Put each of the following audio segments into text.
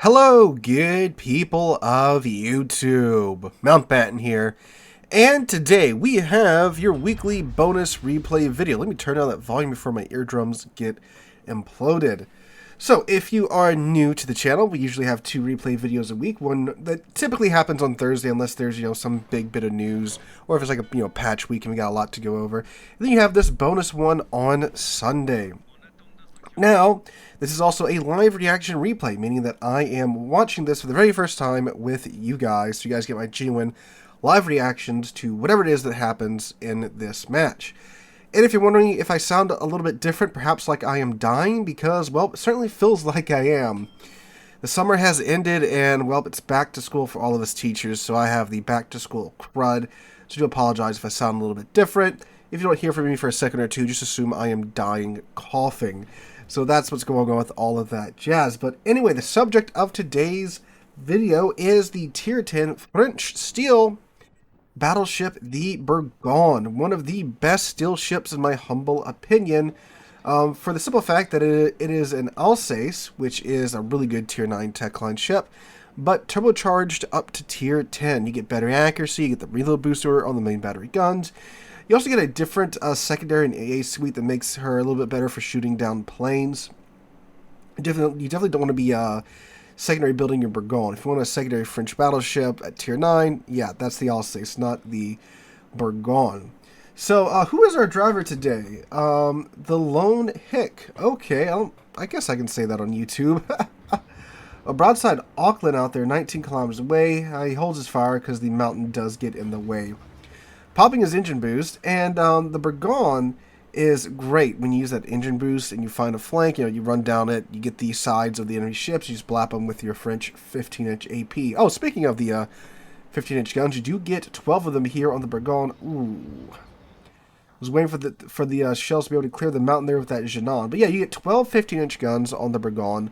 Hello, good people of YouTube. Mountbatten here, and today we have your weekly bonus replay video. Let me turn down that volume before my eardrums get imploded. So, if you are new to the channel, we usually have 2 replay videos a week. One that typically happens on Thursday, unless there's some big bit of news, or if it's like a patch week and we got a lot to go over. And then you have this bonus one on Sunday. Now, this is also a live reaction replay, meaning that I am watching this for the very first time with you guys, so you guys get my genuine live reactions to whatever it is that happens in this match. And if you're wondering if I sound a little bit different, perhaps like I am dying, because, well, it certainly feels like I am. The summer has ended, and, well, it's back to school for all of us teachers, so I have the back to school crud, so I do apologize if I sound a little bit different. If you don't hear from me for a second or two, just assume I am dying coughing. So that's what's going on with all of that jazz. But anyway, the subject of today's video is the Tier 10 French steel battleship, the Bourgogne. One of the best steel ships in my humble opinion, for the simple fact that it is an Alsace, which is a really good Tier 9 tech line ship, but turbocharged up to Tier 10. You get better accuracy, you get the reload booster on the main battery guns. You also get a different secondary and AA suite that makes her a little bit better for shooting down planes. You definitely don't want to be secondary building your Bourgogne. If you want a secondary French battleship at Tier 9, yeah, that's the Alsace, not the Bourgogne. So, who is our driver today? The Lone Hick. Okay, I guess I can say that on YouTube. A broadside Auckland out there, 19 kilometers away. He holds his fire because the mountain does get in the way. Popping his engine boost, and the Bourgogne is great when you use that engine boost and you find a flank. You run down it, you get the sides of the enemy ships, you just blap them with your French 15-inch AP. Oh, speaking of the 15-inch guns, you do get 12 of them here on the Bourgogne. Ooh. I was waiting for the shells to be able to clear the mountain there with that Genon. But yeah, you get 12 15-inch guns on the Bourgogne,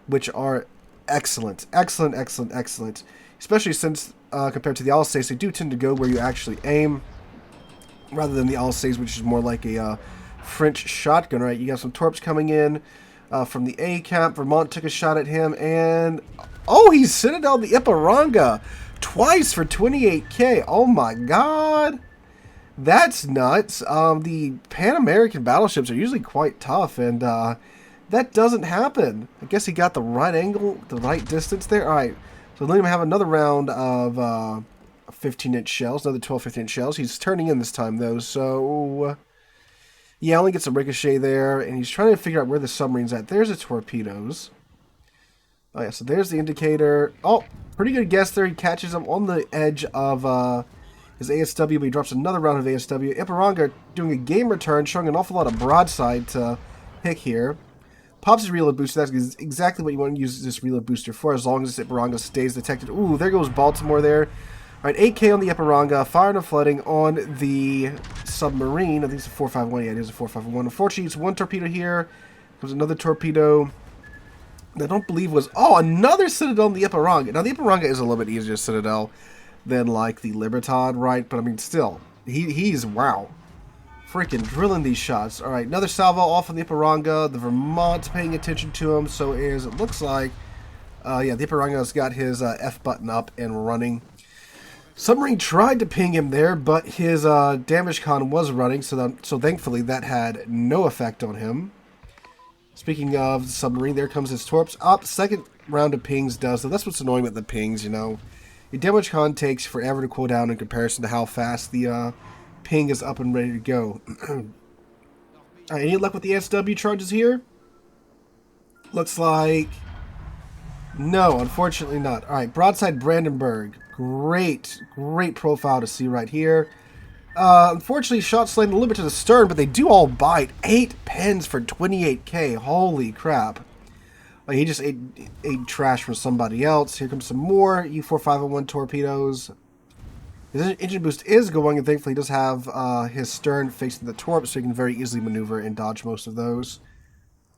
which are excellent. Excellent, excellent, excellent. Especially since, compared to the Alsace, they do tend to go where you actually aim, rather than the Alsace, which is more like a French shotgun, right? You got some torps coming in from the A camp. Vermont took a shot at him, and oh, he's Citadel the Ipiranga twice for 28k. Oh my god, that's nuts. The Pan American battleships are usually quite tough, and that doesn't happen. I guess he got the right angle, the right distance there. All right, so let him have another round of 15-inch shells, another 12 15-inch shells. He's turning in this time, though, so yeah, only gets a ricochet there, and he's trying to figure out where the submarine's at. There's the torpedoes. Oh, yeah, so there's the indicator. Oh, pretty good guess there. He catches him on the edge of his ASW, but he drops another round of ASW. Ipiranga doing a game return, showing an awful lot of broadside to pick here. Pops his reload booster. That's exactly what you want to use this reload booster for, as long as this Ipiranga stays detected. Ooh, there goes Baltimore there. All right, 8K on the Ipiranga, firing and flooding on the submarine. I think it's a 451. Yeah, it is a 451. Unfortunately, it's one torpedo here. There's another torpedo that I don't believe was... Oh, another Citadel on the Ipiranga. Now, the Ipiranga is a little bit easier Citadel than, like, the Libertad, right? But, I mean, still, he's, wow, freaking drilling these shots. All right, another salvo off on the Ipiranga. The Vermont's paying attention to him, so it looks like, yeah, the Ipiranga's got his F button up and running. Submarine tried to ping him there, but his damage con was running, so thankfully that had no effect on him. Speaking of the submarine, there comes his torps up. Second round of pings does, so that's what's annoying with the pings, Your damage con takes forever to cool down in comparison to how fast the ping is up and ready to go. Alright, any luck with the SW charges here? Looks like... no, unfortunately not. Alright, broadside Brandenburg. Great profile to see right here. Unfortunately, shot slanted a little bit to the stern, but they do all bite. 8 pens for 28k. Holy crap. Like, he just ate trash from somebody else. Here comes some more U4501 torpedoes. His engine boost is going, and thankfully he does have his stern facing the torp, so he can very easily maneuver and dodge most of those.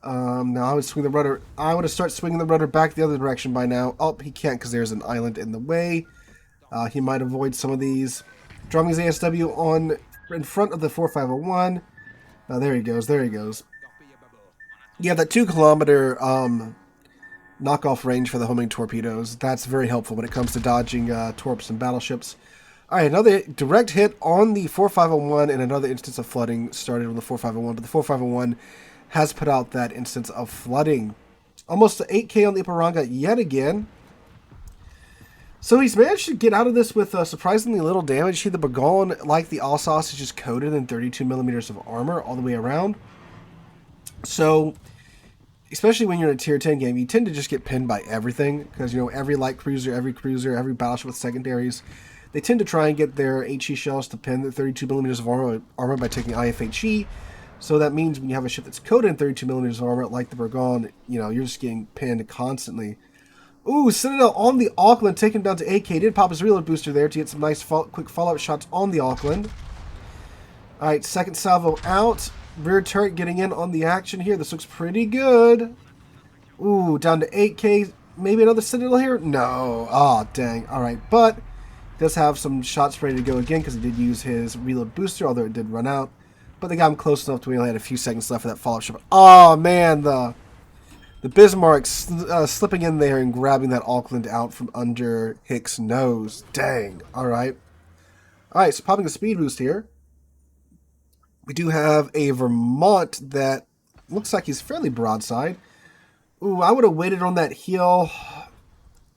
Now I would swing the rudder. I would have started swinging the rudder back the other direction by now. Oh, he can't because there's an island in the way. He might avoid some of these. Drumming his ASW on in front of the 4501. There he goes. There he goes. Yeah, that 2 kilometer knockoff range for the homing torpedoes. That's very helpful when it comes to dodging torps and battleships. All right, another direct hit on the 4501 and another instance of flooding started on the 4501, but the 4501 has put out that instance of flooding. Almost 8K on the Ipiranga yet again. So he's managed to get out of this with surprisingly little damage. See, the Bourgogne, like the Alsace, is just coated in 32 millimeters of armor all the way around. So, especially when you're in a tier 10 game, you tend to just get pinned by everything. Because, you know, every light cruiser, every battleship with secondaries, they tend to try and get their HE shells to pin the 32 millimeters of armor by taking IFHE. So that means when you have a ship that's coated in 32 millimeters of armor, like the Bourgogne, you know, you're just getting pinned constantly. Ooh, Citadel on the Auckland, taking him down to 8K. Did pop his reload booster there to get some nice quick follow-up shots on the Auckland. Alright, second salvo out. Rear turret getting in on the action here. This looks pretty good. Ooh, down to 8K. Maybe another Citadel here? No. Oh, dang. Alright, but does have some shots ready to go again because he did use his reload booster, although it did run out. But they got him close enough to we only had a few seconds left for that follow-up shot. Oh, man, the Bismarck slipping in there and grabbing that Auckland out from under Hicks' nose. Dang. Alright. Alright, so popping the speed boost here. We do have a Vermont that looks like he's fairly broadside. Ooh, I would have waited on that heel.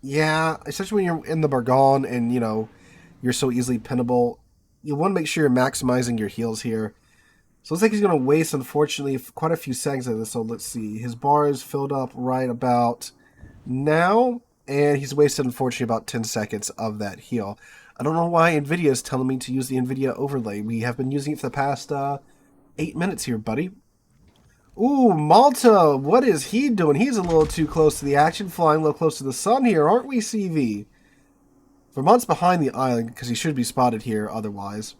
Yeah, especially when you're in the Bourgogne and, you know, you're so easily pinnable. You want to make sure you're maximizing your heals here. So it looks like he's going to waste, unfortunately, quite a few seconds of this. So let's see. His bar is filled up right about now. And he's wasted, unfortunately, about 10 seconds of that heal. I don't know why NVIDIA is telling me to use the NVIDIA overlay. We have been using it for the past 8 minutes here, buddy. Ooh, Malta. What is he doing? He's a little too close to the action. Flying a little close to the sun here, aren't we, CV? Vermont's behind the island because he should be spotted here otherwise.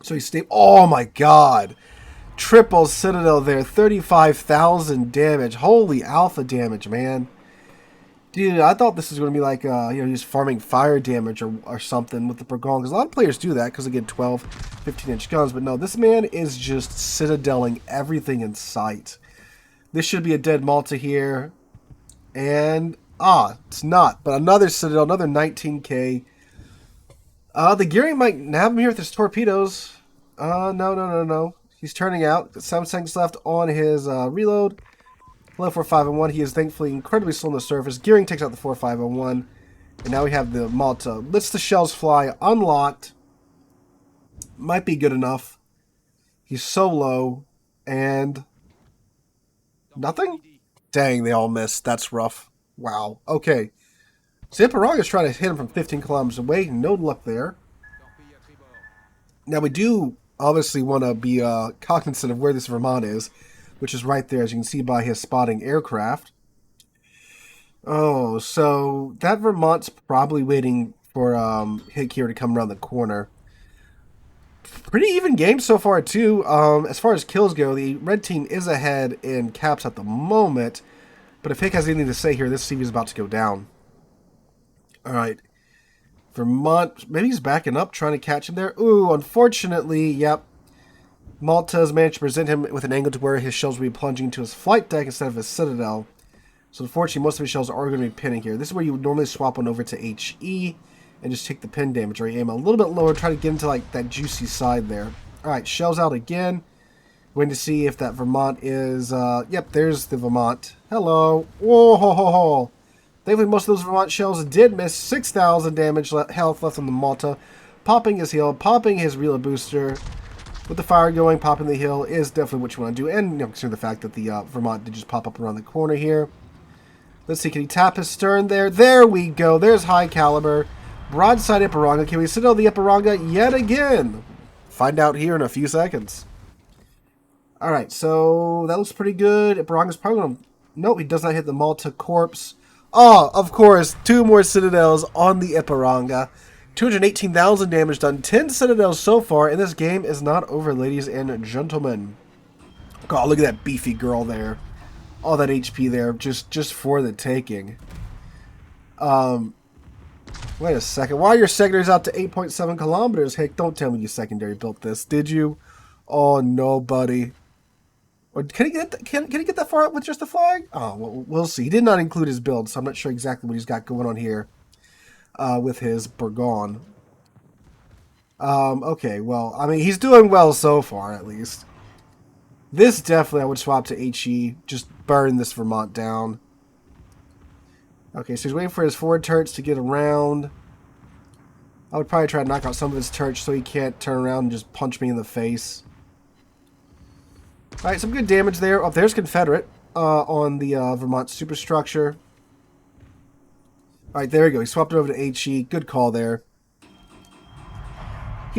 So he stayed. Oh my god. Triple Citadel there. 35,000 damage. Holy alpha damage, man. Dude, I thought this was going to be like, you know, just farming fire damage or something with the Bourgogne. Because a lot of players do that because they get 12, 15-inch guns. But no, this man is just citadeling everything in sight. This should be a dead Malta here. And, it's not. But another Citadel, another 19K. The gearing might have him here with his torpedoes. No. He's turning out. 7 seconds left on his reload. Hello, 4501. He is thankfully incredibly slow on the surface. Gearing takes out the 4501. And now we have the Malta. Lets the shells fly. Unlocked. Might be good enough. He's so low. And nothing? Dang, they all missed. That's rough. Wow. Okay. So Ipiranga is trying to hit him from 15 kilometers away. No luck there. Now we do obviously want to be cognizant of where this Vermont is, which is right there, as you can see by his spotting aircraft. Oh, so that Vermont's probably waiting for Hick here to come around the corner. Pretty even game so far, too. As far as kills go, the red team is ahead in caps at the moment. But if Hick has anything to say here, this CV is about to go down. Alright. Vermont, maybe he's backing up, trying to catch him there. Ooh, unfortunately, yep. Malta's managed to present him with an angle to where his shells will be plunging to his flight deck instead of his Citadel. So unfortunately, most of his shells are going to be pinning here. This is where you would normally swap one over to HE and just take the pin damage, or you aim a little bit lower, try to get into like that juicy side there. Alright, shells out again. Waiting to see if that Vermont is, yep, there's the Vermont. Hello. Whoa, ho, ho, ho. Thankfully, most of those Vermont shells did miss. 6,000 damage health left on the Malta. Popping his heal, popping his reload booster. With the fire going, popping the hill is definitely what you want to do. And, you know, considering the fact that the Vermont did just pop up around the corner here. Let's see, can he tap his stern there? There we go. There's high caliber. Broadside Ipiranga. Can we Citadel the Ipiranga yet again? Find out here in a few seconds. Alright, so that looks pretty good. Ipiranga's probably going to... Nope, he does not hit the Malta corpse. Oh, of course, 2 more Citadels on the Ipiranga. 218,000 damage done. 10 Citadels so far, and this game is not over, ladies and gentlemen. God, look at that beefy girl there. All that HP there, just for the taking. Wait a second. Why are your secondaries out to 8.7 kilometers? Heck, don't tell me you secondary built this, did you? Oh, no, buddy. Or can he can he get that far up with just the flag? Oh, well, we'll see. He did not include his build, so I'm not sure exactly what he's got going on here with his Bourgogne. Okay, well, I mean, he's doing well so far, at least. This definitely I would swap to HE. Just burn this Vermont down. Okay, so he's waiting for his forward turrets to get around. I would probably try to knock out some of his turrets so he can't turn around and just punch me in the face. Alright, some good damage there. Oh, there's Confederate on the Vermont superstructure. Alright, there we go. He swapped it over to HE. Good call there.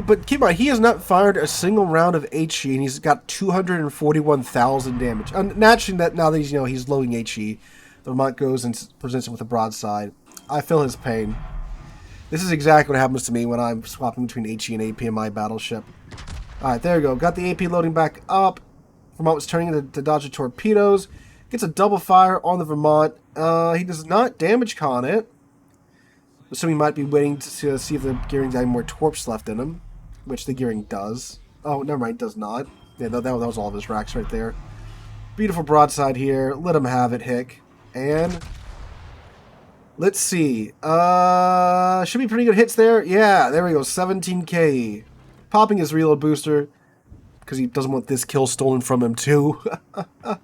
But keep in mind, he has not fired a single round of HE, and he's got 241,000 damage. Naturally, that now that he's loading HE, Vermont goes and presents him with a broadside. I feel his pain. This is exactly what happens to me when I'm swapping between HE and AP in my battleship. Alright, there we go. Got the AP loading back up. Vermont was turning to dodge the torpedoes. Gets a double fire on the Vermont. He does not damage con it. So he might be waiting to see if the gearing's got any more torps left in him. Which the gearing does. Oh, never mind, does not. Yeah, that was all of his racks right there. Beautiful broadside here. Let him have it, Hick. And let's see. Should be pretty good hits there. Yeah, there we go. 17k. Popping his reload booster. Because he doesn't want this kill stolen from him, too. Oh,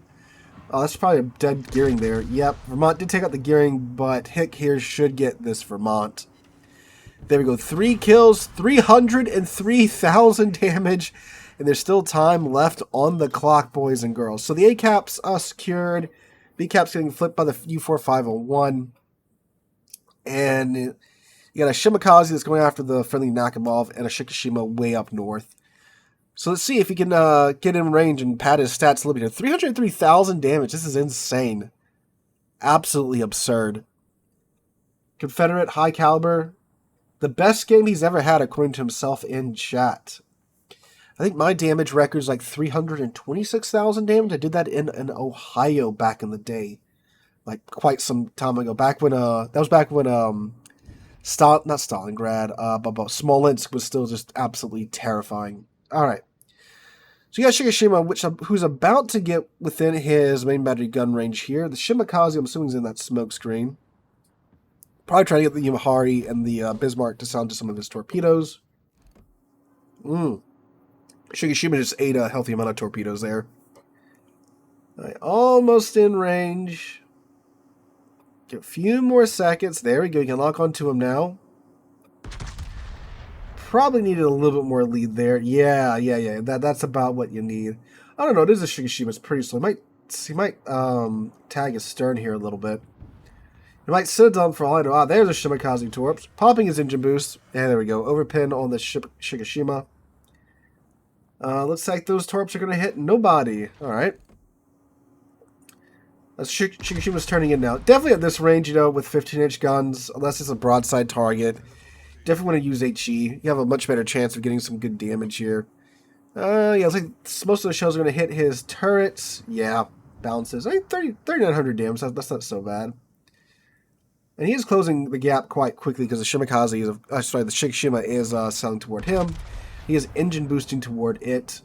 that's probably a dead gearing there. Yep, Vermont did take out the gearing, but Hick here should get this Vermont. There we go. 3 kills, 303,000 damage, and there's still time left on the clock, boys and girls. So the A-caps secured. B-caps getting flipped by the U-4501. And you got a Shimakaze that's going after the friendly Nakamov and a Shikishima way up north. So let's see if he can get in range and pad his stats a little bit here. 303,000 damage. This is insane. Absolutely absurd. Confederate, high caliber. The best game he's ever had, according to himself in chat. I think my damage record is like 326,000 damage. I did that in Ohio back in the day. Like quite some time ago. Back when, that was back when, not Stalingrad, but Smolensk was still just absolutely terrifying. Alright. So you got Shikishima, who's about to get within his main battery gun range here. The Shimakaze, I'm assuming, is in that smoke screen. Probably trying to get the Yamahari and the Bismarck to sound to some of his torpedoes. Shikishima just ate a healthy amount of torpedoes there. Right, almost in range. Get a few more seconds. There we go. You can lock onto him now. Probably needed a little bit more lead there. Yeah. That's about what you need. I don't know. This is a Shikishima. It's pretty slow. He might tag his stern here a little bit. He might sit down for all I know. Ah, there's a Shimakaze torps. Popping his engine boost. And there we go. Overpin on the Shikishima. Looks like those torps are going to hit nobody. Alright. Shikishima's turning in now. Definitely at this range, with 15-inch guns, unless it's a broadside target. Definitely want to use HE. You have a much better chance of getting some good damage here. Yeah, it's like most of the shells are going to hit his turrets. Yeah, bounces. I think 3,900 damage. That's not so bad. And he is closing the gap quite quickly because the Shimakaze is, the Shikishima is selling toward him. He is engine boosting toward it.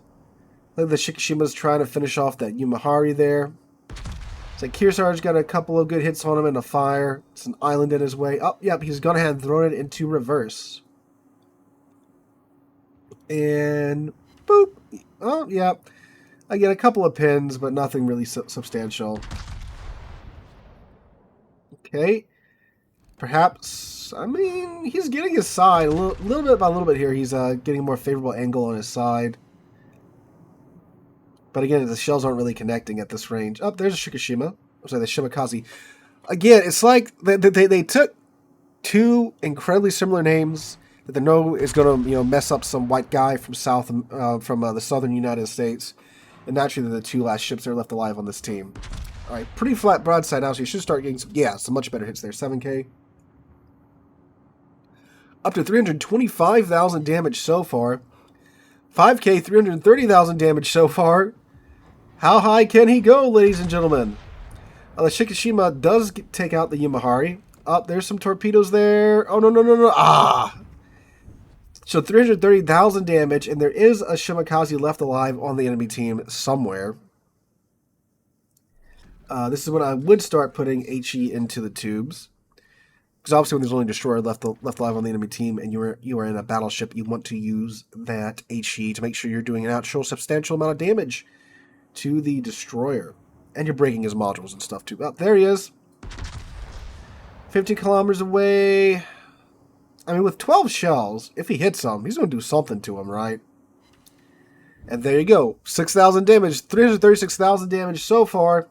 Look, the Shikishima's trying to finish off that Yumahari there. It's like Kearsarge's got a couple of good hits on him and a fire. It's an island in his way. Oh, yep, he's gone ahead and thrown it into reverse. And boop. Oh, yep. Again, a couple of pins, but nothing really substantial. Okay. Perhaps, I mean, he's getting his side. A little bit by little bit here. He's getting a more favorable angle on his side. But again, the shells aren't really connecting at this range. Oh, there's a Shikishima. I'm sorry, the Shimakaze. Again, it's like they took two incredibly similar names that they know is going to mess up some white guy from the southern United States. And naturally, they're the two last ships that are left alive on this team. All right, pretty flat broadside now, so you should start getting some much better hits there. 7K. Up to 325,000 damage so far. 5K, 330,000 damage so far. How high can he go, ladies and gentlemen? The Shikishima does take out the Yumahari. Oh, there's some torpedoes there. Oh, no. Ah! So 330,000 damage, and there is a Shimakaze left alive on the enemy team somewhere. This is when I would start putting HE into the tubes. Because obviously when there's only a destroyer left alive on the enemy team and you are in a battleship, you want to use that HE to make sure you're doing an actual substantial amount of damage to the destroyer. And you're breaking his modules and stuff too. Oh, there he is. 50 kilometers away. I mean, with 12 shells, if he hits them, he's going to do something to him, right? And there you go. 6,000 damage. 336,000 damage so far.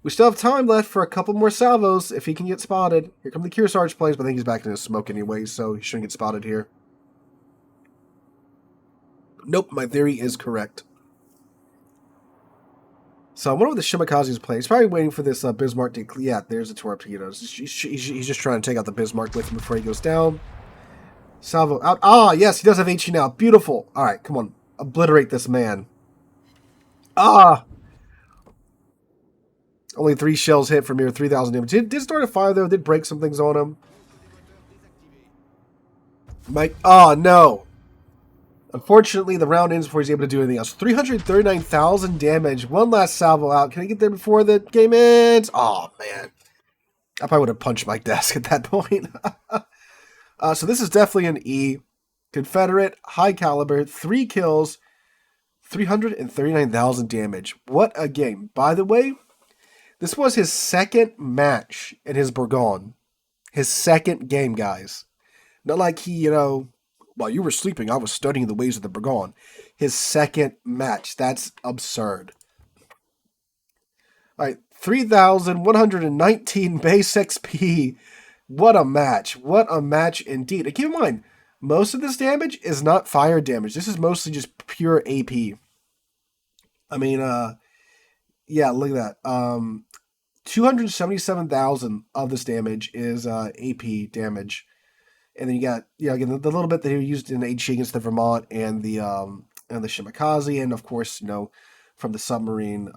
We still have time left for a couple more salvos if he can get spotted. Here come the Kearsarge planes, but I think he's back in his smoke anyway, so he shouldn't get spotted here. Nope, my theory is correct. So I wonder what the Shimakaze is playing. He's probably waiting for this Bismarck to... Yeah, there's the torpedoes. He's just trying to take out the Bismarck with him before he goes down. Salvo out. Ah, yes, he does have HE now. Beautiful. All right, come on. Obliterate this man. Ah! Only 3 shells hit from here, 3,000 damage. Did start a fire, though. Did break some things on him. Mike. Oh, no. Unfortunately, the round ends before he's able to do anything else. 339,000 damage. One last salvo out. Can I get there before the game ends? Oh, man. I probably would have punched my desk at that point. So this is definitely an E. Confederate, high caliber, 3 kills, 339,000 damage. What a game. By the way, this was his second match in his Bourgogne. His second game, guys. Not like he, while you were sleeping, I was studying the ways of the Bourgogne. His second match. That's absurd. All right, 3,119 base XP. What a match. What a match indeed. And keep in mind, most of this damage is not fire damage. This is mostly just pure AP. I mean, yeah, look at that. 277,000 of this damage is AP damage. And then you got, again, the little bit that he used in HE against the Vermont and the Shimakaze, and of course, from the submarine,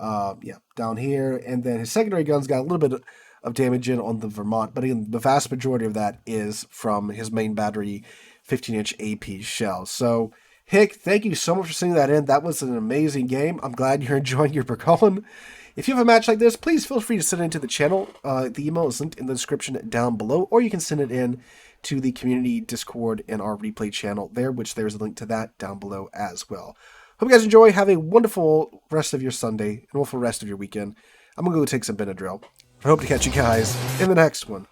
down here. And then his secondary guns got a little bit of damage in on the Vermont, but again, the vast majority of that is from his main battery 15-inch AP shell. So, Hick, thank you so much for sending that in. That was an amazing game. I'm glad you're enjoying your Bourgogne. If you have a match like this, please feel free to send it into the channel. The email is linked in the description down below, or you can send it in to the community Discord in our replay channel there, which there's a link to that down below as well. Hope you guys enjoy. Have a wonderful rest of your Sunday and wonderful rest of your weekend. I'm going to go take some Benadryl. I hope to catch you guys in the next one.